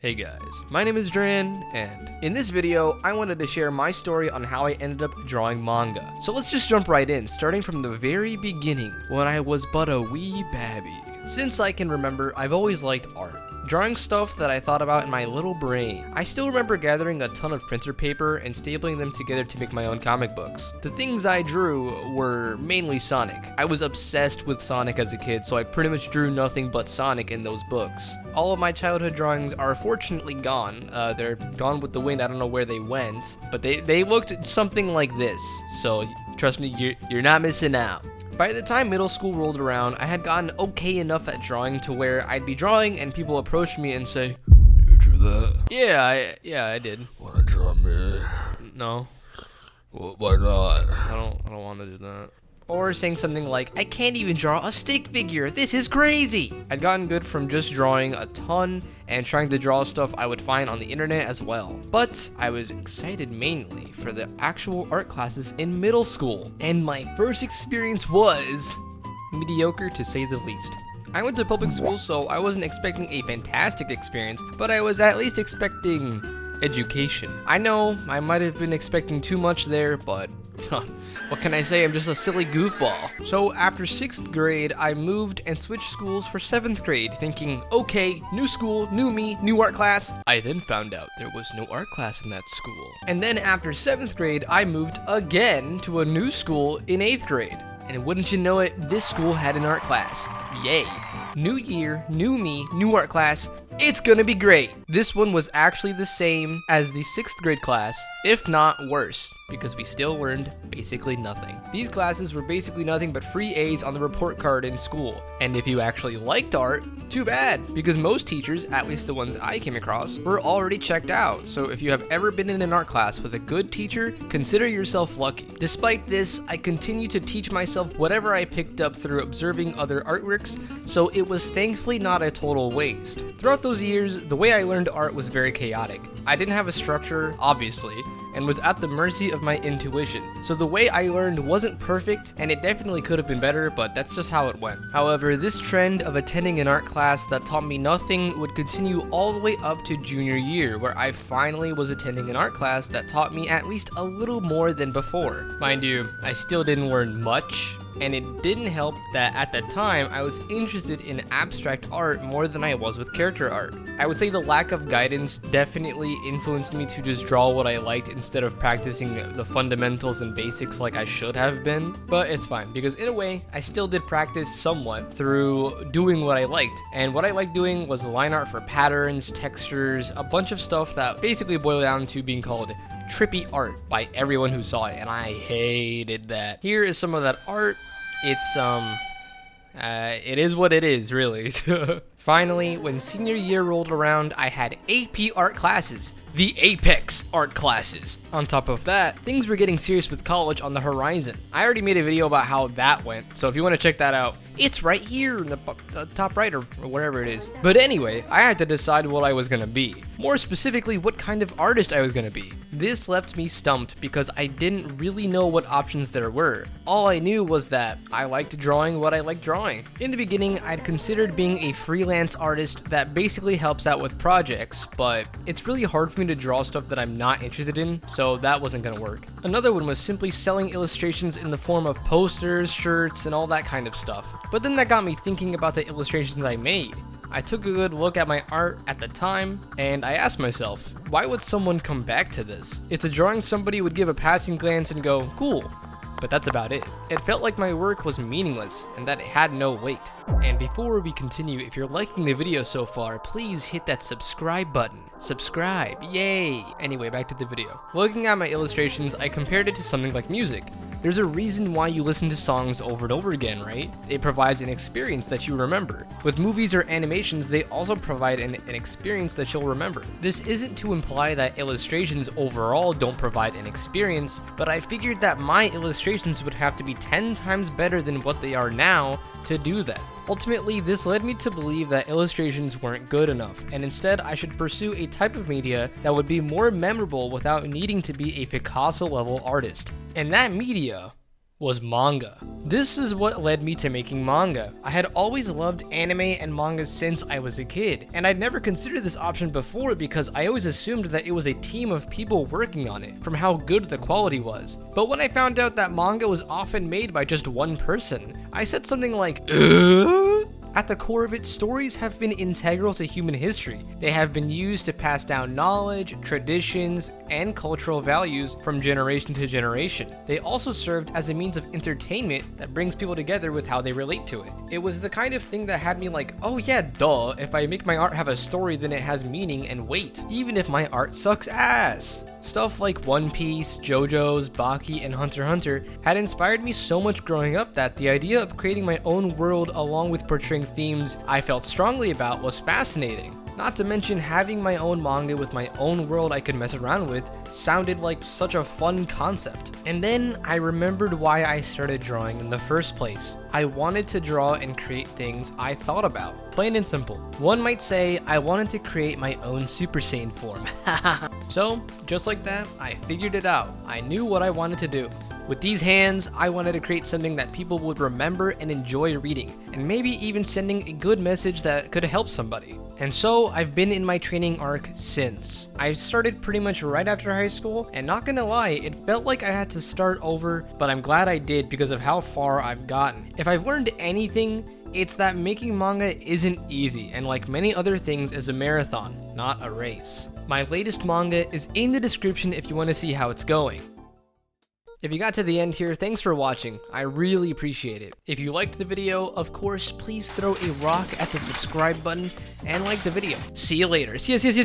Hey guys, my name is Dran, and in this video, I wanted to share my story on how I ended up drawing manga. So let's just jump right in, starting from the very beginning, when I was but a wee babby. Since I can remember, I've always liked art. Drawing stuff that I thought about in my little brain. I still remember gathering a ton of printer paper and stapling them together to make my own comic books. The things I drew were mainly Sonic. I was obsessed with Sonic as a kid, so I pretty much drew nothing but Sonic in those books. All of my childhood drawings are fortunately gone. They're gone with the wind, I don't know where they went, but they looked something like this. So trust me, you're not missing out. By the time middle school rolled around, I had gotten okay enough at drawing to where I'd be drawing and people approach me and say, "You drew that?" Yeah, I did. Wanna draw me? No. Well, why not? I don't want to do that. Or saying something like, "I can't even draw a stick figure, this is crazy!" I'd gotten good from just drawing a ton and trying to draw stuff I would find on the internet as well. But I was excited mainly for the actual art classes in middle school. And my first experience was mediocre to say the least. I went to public school, so I wasn't expecting a fantastic experience, but I was at least expecting education. I know I might have been expecting too much there, but what can I say? I'm just a silly goofball. So after 6th grade, I moved and switched schools for 7th grade, thinking, okay, new school, new me, new art class. I then found out there was no art class in that school. And then after 7th grade, I moved again to a new school in 8th grade. And wouldn't you know it, this school had an art class. Yay. New year, new me, new art class. It's gonna be great. This one was actually the same as the 6th grade class, if not worse, because we still learned basically nothing. These classes were basically nothing but free A's on the report card in school. And if you actually liked art, too bad, because most teachers, at least the ones I came across, were already checked out. So if you have ever been in an art class with a good teacher, consider yourself lucky. Despite this, I continued to teach myself whatever I picked up through observing other artworks, so it was thankfully not a total waste. Throughout those years, the way I learned art was very chaotic. I didn't have a structure, obviously, and was at the mercy of my intuition. So the way I learned wasn't perfect, and it definitely could have been better, but that's just how it went. However, this trend of attending an art class that taught me nothing would continue all the way up to junior year, where I finally was attending an art class that taught me at least a little more than before. Mind you, I still didn't learn much, and it didn't help that at the time I was interested in abstract art more than I was with character art. I would say the lack of guidance definitely influenced me to just draw what I liked instead of practicing the fundamentals and basics like I should have been. But it's fine, because in a way, I still did practice somewhat through doing what I liked. And what I liked doing was line art for patterns, textures, a bunch of stuff that basically boiled down to being called trippy art by everyone who saw it, and I hated that. Here is some of that art. It's it is what it is, really. Finally, when senior year rolled around, I had AP art classes, the apex art classes. On top of that, things were getting serious with college on the horizon. I already made a video about how that went, so if you want to check that out, it's right here in the top right or wherever it is. But anyway, I had to decide what I was gonna be. More specifically, what kind of artist I was gonna be. This left me stumped because I didn't really know what options there were. All I knew was that I liked drawing what I liked drawing. In the beginning, I'd considered being a freelance artist that basically helps out with projects, but it's really hard for me to draw stuff that I'm not interested in, so that wasn't gonna work. Another one was simply selling illustrations in the form of posters, shirts, and all that kind of stuff. But then that got me thinking about the illustrations I made. I took a good look at my art at the time, and I asked myself, why would someone come back to this? It's a drawing somebody would give a passing glance and go, cool. But that's about it. It felt like my work was meaningless and that it had no weight. And before we continue, if you're liking the video so far, please hit that subscribe button. Subscribe, yay! Anyway, back to the video. Looking at my illustrations, I compared it to something like music. There's a reason why you listen to songs over and over again, right? It provides an experience that you remember. With movies or animations, they also provide an experience that you'll remember. This isn't to imply that illustrations overall don't provide an experience, but I figured that my illustrations would have to be 10 times better than what they are now to do that. Ultimately, this led me to believe that illustrations weren't good enough, and instead I should pursue a type of media that would be more memorable without needing to be a Picasso-level artist. And that media was manga. This is what led me to making manga. I had always loved anime and manga since I was a kid, and I'd never considered this option before because I always assumed that it was a team of people working on it, from how good the quality was. But when I found out that manga was often made by just one person, I said something like, At the core of it, stories have been integral to human history. They have been used to pass down knowledge, traditions, and cultural values from generation to generation. They also served as a means of entertainment that brings people together with how they relate to it. It was the kind of thing that had me like, oh yeah, duh, if I make my art have a story, then it has meaning and weight, even if my art sucks ass. Stuff like One Piece, JoJo's, Baki, and Hunter x Hunter had inspired me so much growing up that the idea of creating my own world along with portraying themes I felt strongly about was fascinating. Not to mention having my own manga with my own world I could mess around with sounded like such a fun concept. And then I remembered why I started drawing in the first place. I wanted to draw and create things I thought about. Plain and simple. One might say I wanted to create my own Super Saiyan form. So, just like that, I figured it out. I knew what I wanted to do. With these hands, I wanted to create something that people would remember and enjoy reading, and maybe even sending a good message that could help somebody. And so, I've been in my training arc since. I started pretty much right after high school, and not gonna lie, it felt like I had to start over, but I'm glad I did because of how far I've gotten. If I've learned anything, it's that making manga isn't easy, and like many other things, is a marathon, not a race. My latest manga is in the description if you want to see how it's going. If you got to the end here, thanks for watching. I really appreciate it. If you liked the video, of course, please throw a rock at the subscribe button and like the video. See you later. See ya.